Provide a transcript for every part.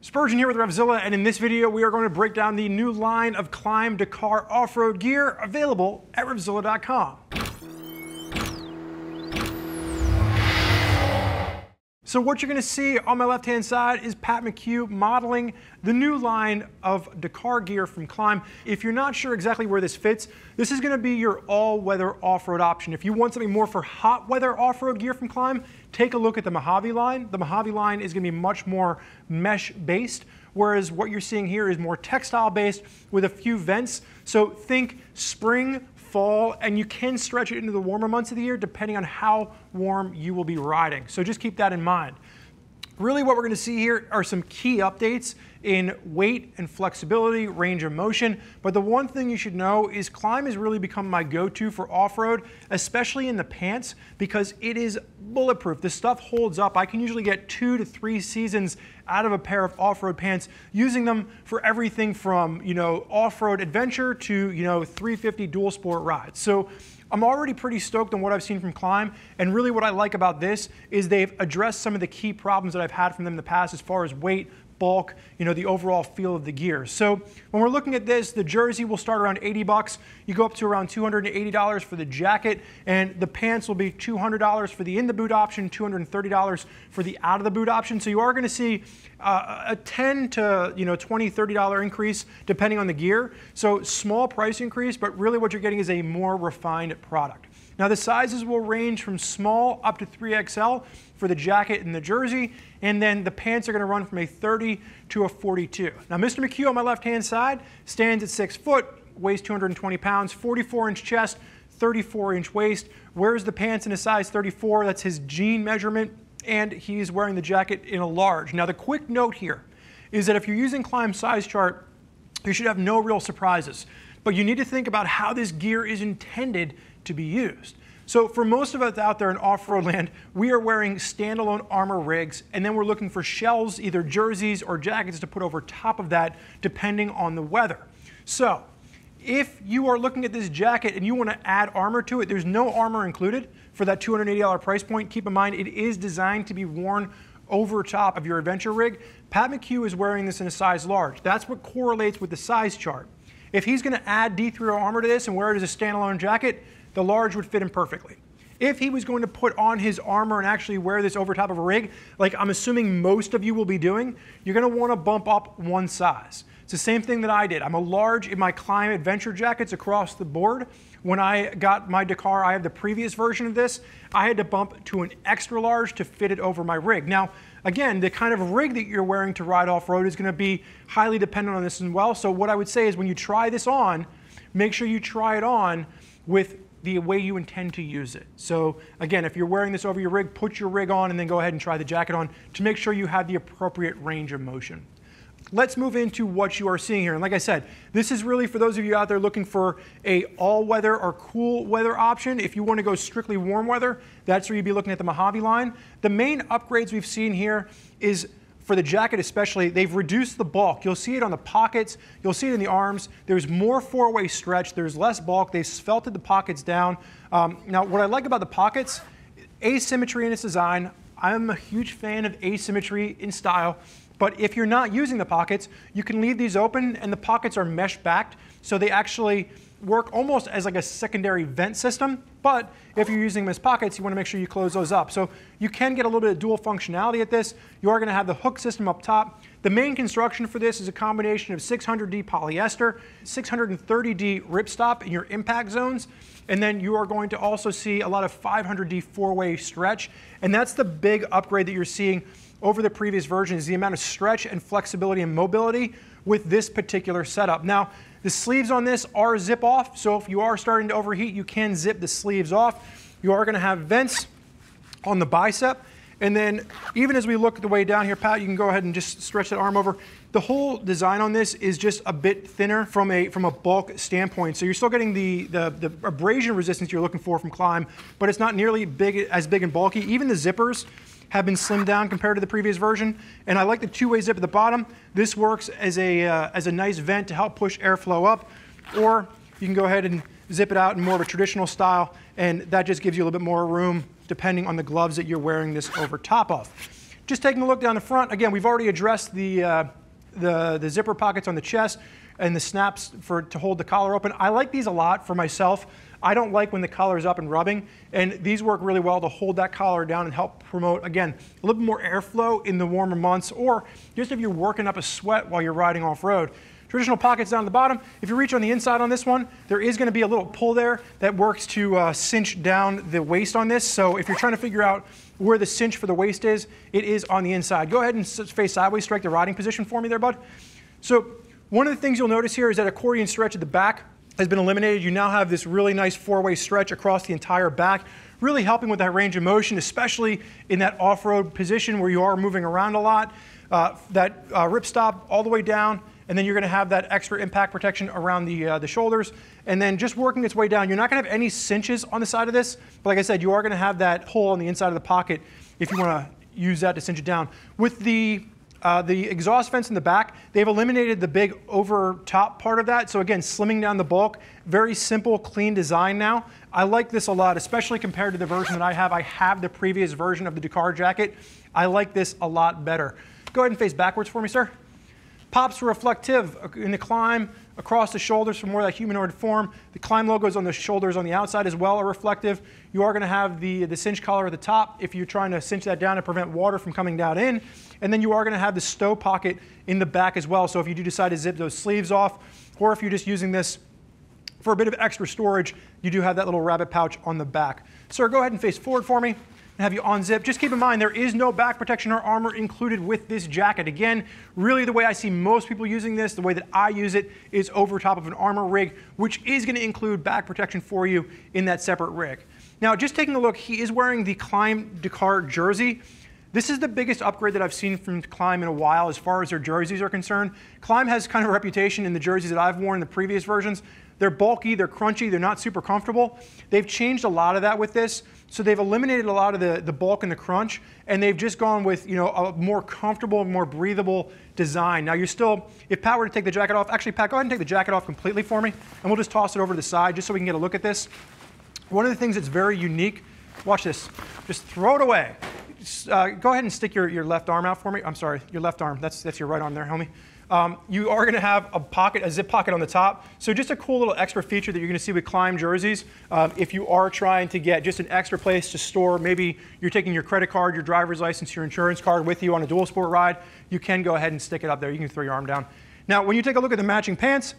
Spurgeon here with RevZilla, and in this video we are going to break down the new line of Klim Dakar off-road gear available at RevZilla.com. So what you're going to see on my left-hand side is Pat McHugh modeling the new line of Dakar gear from Klim. If you're not sure exactly where this fits, this is going to be your all-weather off-road option. If you want something more for hot weather off-road gear from Klim, take a look at the Mojave line. The Mojave line is going to be much more mesh-based, whereas what you're seeing here is more textile-based with a few vents. So think spring, fall, and you can stretch it into the warmer months of the year depending on how warm you will be riding. So just keep that in mind. Really what we're going to see here are some key updates in weight and flexibility, range of motion, but the one thing you should know is Klim has really become my go-to for off-road, especially in the pants, because it is bulletproof. This stuff holds up. I can usually get 2 to 3 seasons out of a pair of off-road pants, using them for everything from, off-road adventure to, 350 dual sport rides. So I'm already pretty stoked on what I've seen from Klim, and really what I like about this is they've addressed some of the key problems that I've had from them in the past as far as weight, bulk, the overall feel of the gear. So when we're looking at this, the jersey will start around 80 bucks. You go up to around $280 for the jacket, and the pants will be $200 for the in the boot option, $230 for the out of the boot option. So you are going to see a $10 to $20, $30 increase depending on the gear. So small price increase, but really what you're getting is a more refined product. Now the sizes will range from small up to 3XL for the jacket and the jersey, and then the pants are going to run from a 30 to a 42. Now Mr. McHugh on my left-hand side stands at 6 foot, weighs 220 pounds, 44-inch chest, 34-inch waist, wears the pants in a size 34, that's his jean measurement, and he's wearing the jacket in a large. Now the quick note here is that if you're using Klim size chart, you should have no real surprises, but you need to think about how this gear is intended to be used. So for most of us out there in off-road land, we are wearing standalone armor rigs, and then we're looking for shells, either jerseys or jackets to put over top of that depending on the weather. So if you are looking at this jacket and you want to add armor to it, there's no armor included for that $280 price point. Keep in mind, it is designed to be worn over top of your adventure rig. Pat McHugh is wearing this in a size large. That's what correlates with the size chart. If he's going to add D3 armor to this and wear it as a standalone jacket, the large would fit him perfectly. If he was going to put on his armor and actually wear this over top of a rig, like I'm assuming most of you will be doing, you're going to want to bump up one size. It's the same thing that I did. I'm a large in my Klim adventure jackets across the board. When I got my Dakar, I have the previous version of this. I had to bump to an extra large to fit it over my rig. Now, again, the kind of rig that you're wearing to ride off-road is going to be highly dependent on this as well. So what I would say is when you try this on, make sure you try it on with the way you intend to use it. So again, if you're wearing this over your rig, put your rig on and then go ahead and try the jacket on to make sure you have the appropriate range of motion. Let's move into what you are seeing here. And like I said, this is really for those of you out there looking for a all-weather or cool weather option. If you want to go strictly warm weather, that's where you'd be looking at the Mojave line. The main upgrades we've seen here is for the jacket especially, they've reduced the bulk. You'll see it on the pockets, you'll see it in the arms. There's more four-way stretch, there's less bulk, they've felted the pockets down. Now what I like about the pockets, asymmetry in its design. I'm a huge fan of asymmetry in style, but if you're not using the pockets, you can leave these open and the pockets are mesh backed, so they actually work almost as like a secondary vent system, but if you're using them as pockets, you want to make sure you close those up. So you can get a little bit of dual functionality at this. You are going to have the hook system up top. The main construction for this is a combination of 600D polyester, 630D ripstop in your impact zones, and then you are going to also see a lot of 500D four-way stretch, and that's the big upgrade that you're seeing over the previous version is the amount of stretch and flexibility and mobility with this particular setup. Now, the sleeves on this are zip off, so if you are starting to overheat, you can zip the sleeves off. You are going to have vents on the bicep, and then even as we look the way down here, Pat, you can go ahead and just stretch that arm over. The whole design on this is just a bit thinner from a bulk standpoint, so you're still getting the abrasion resistance you're looking for from Klim, but it's not nearly as big and bulky. Even the zippers have been slimmed down compared to the previous version. And I like the two-way zip at the bottom. This works as a nice vent to help push airflow up, or you can go ahead and zip it out in more of a traditional style, and that just gives you a little bit more room depending on the gloves that you're wearing this over top of. Just taking a look down the front, again, we've already addressed the zipper pockets on the chest and the snaps to hold the collar open. I like these a lot for myself. I don't like when the collar is up and rubbing, and these work really well to hold that collar down and help promote, again, a little bit more airflow in the warmer months, or just if you're working up a sweat while you're riding off-road. Traditional pockets down at the bottom. If you reach on the inside on this one, there is going to be a little pull there that works to cinch down the waist on this. So if you're trying to figure out where the cinch for the waist is, it is on the inside. Go ahead and face sideways, strike the riding position for me there, bud. So one of the things you'll notice here is that accordion stretch at the back has been eliminated. You now have this really nice four-way stretch across the entire back, really helping with that range of motion, especially in that off-road position where you are moving around a lot. That ripstop all the way down, and then you're going to have that extra impact protection around the shoulders, and then just working its way down. You're not going to have any cinches on the side of this, but like I said, you are going to have that hole on the inside of the pocket if you want to use that to cinch it down. With the exhaust vents in the back, they've eliminated the big over top part of that, so again, slimming down the bulk. Very simple, clean design now. I like this a lot, especially compared to the version that I have. I have the previous version of the Dakar jacket. I like this a lot better. Go ahead and face backwards for me, sir. Pops reflective in the Klim across the shoulders for more of that humanoid form. The Klim logos on the shoulders on the outside as well are reflective. You are going to have the cinch collar at the top if you're trying to cinch that down to prevent water from coming down in. And then you are going to have the stow pocket in the back as well. So if you do decide to zip those sleeves off, or if you're just using this for a bit of extra storage, you do have that little rabbit pouch on the back. Sir, go ahead and face forward for me. Have you unzip. Just keep in mind there is no back protection or armor included with this jacket. Again, really the way I see most people using this, the way that I use it, is over top of an armor rig, which is going to include back protection for you in that separate rig. Now, just taking a look, he is wearing the Klim Dakar jersey. This is the biggest upgrade that I've seen from Klim in a while as far as their jerseys are concerned. Klim has kind of a reputation in the jerseys that I've worn in the previous versions. They're bulky, they're crunchy, they're not super comfortable. They've changed a lot of that with this. So they've eliminated a lot of the bulk and the crunch, and they've just gone with, you know, a more comfortable, more breathable design. Now you're still, if Pat were to take the jacket off, actually Pat, go ahead and take the jacket off completely for me, and we'll just toss it over to the side just so we can get a look at this. One of the things that's very unique, watch this, just throw it away. Go ahead and stick your left arm out for me. I'm sorry, your left arm, that's your right arm there, homie. You are going to have a pocket, a zip pocket on the top. So just a cool little extra feature that you're going to see with Klim jerseys. If you are trying to get just an extra place to store, maybe you're taking your credit card, your driver's license, your insurance card with you on a dual sport ride, you can go ahead and stick it up there. You can throw your arm down. Now, when you take a look at the matching pants,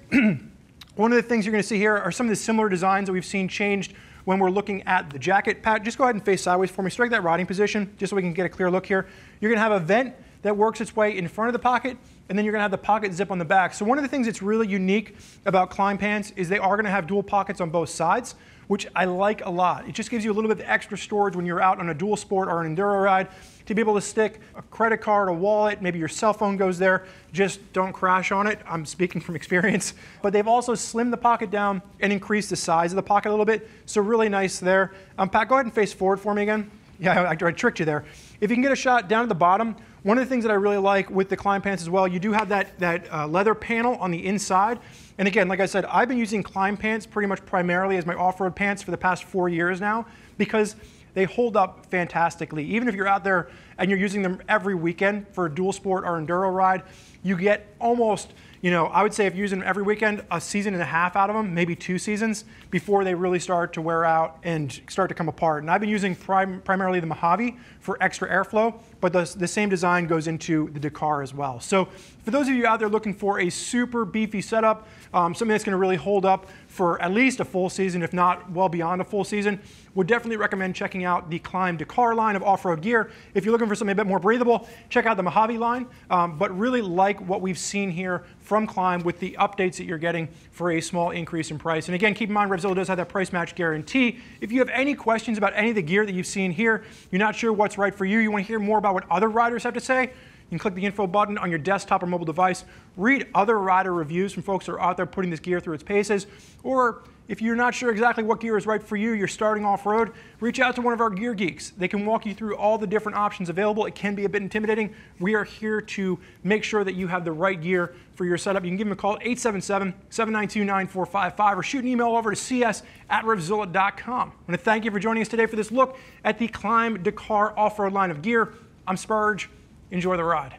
one of the things you're going to see here are some of the similar designs that we've seen changed when we're looking at the jacket. Pat, just go ahead and face sideways for me. Strike that riding position just so we can get a clear look here. You're going to have a vent that works its way in front of the pocket, and then you're going to have the pocket zip on the back. So one of the things that's really unique about Klim pants is they are going to have dual pockets on both sides, which I like a lot. It just gives you a little bit of extra storage when you're out on a dual sport or an enduro ride to be able to stick a credit card, a wallet, maybe your cell phone goes there. Just don't crash on it. I'm speaking from experience. But they've also slimmed the pocket down and increased the size of the pocket a little bit. So really nice there. Pat, go ahead and face forward for me again. Yeah, I tricked you there. If you can get a shot down at the bottom, one of the things that I really like with the Klim pants as well, you do have that leather panel on the inside. And again, like I said, I've been using Klim pants pretty much primarily as my off-road pants for the past 4 years now because they hold up fantastically. Even if you're out there and you're using them every weekend for a dual sport or enduro ride, you get almost, you know, I would say if you're using them every weekend, a season and a half out of them, maybe 2 seasons, before they really start to wear out and start to come apart. And I've been using primarily the Mojave for extra airflow, but the same design goes into the Dakar as well. So for those of you out there looking for a super beefy setup, something that's going to really hold up for at least a full season, if not well beyond a full season, would definitely recommend checking out the Klim Dakar line of off-road gear. If you're looking for something a bit more breathable, check out the Mojave line, but really like what we've seen here from Klim with the updates that you're getting for a small increase in price. And again, keep in mind, RevZilla does have that price match guarantee. If you have any questions about any of the gear that you've seen here, you're not sure what's right for you, you want to hear more about what other riders have to say, you can click the info button on your desktop or mobile device, read other rider reviews from folks that are out there putting this gear through its paces, or if you're not sure exactly what gear is right for you, you're starting off-road, reach out to one of our gear geeks. They can walk you through all the different options available. It can be a bit intimidating. We are here to make sure that you have the right gear for your setup. You can give them a call at 877-792-9455 or shoot an email over to cs@revzilla.com. I want to thank you for joining us today for this look at the Klim Dakar off-road line of gear. I'm Spurge. Enjoy the ride.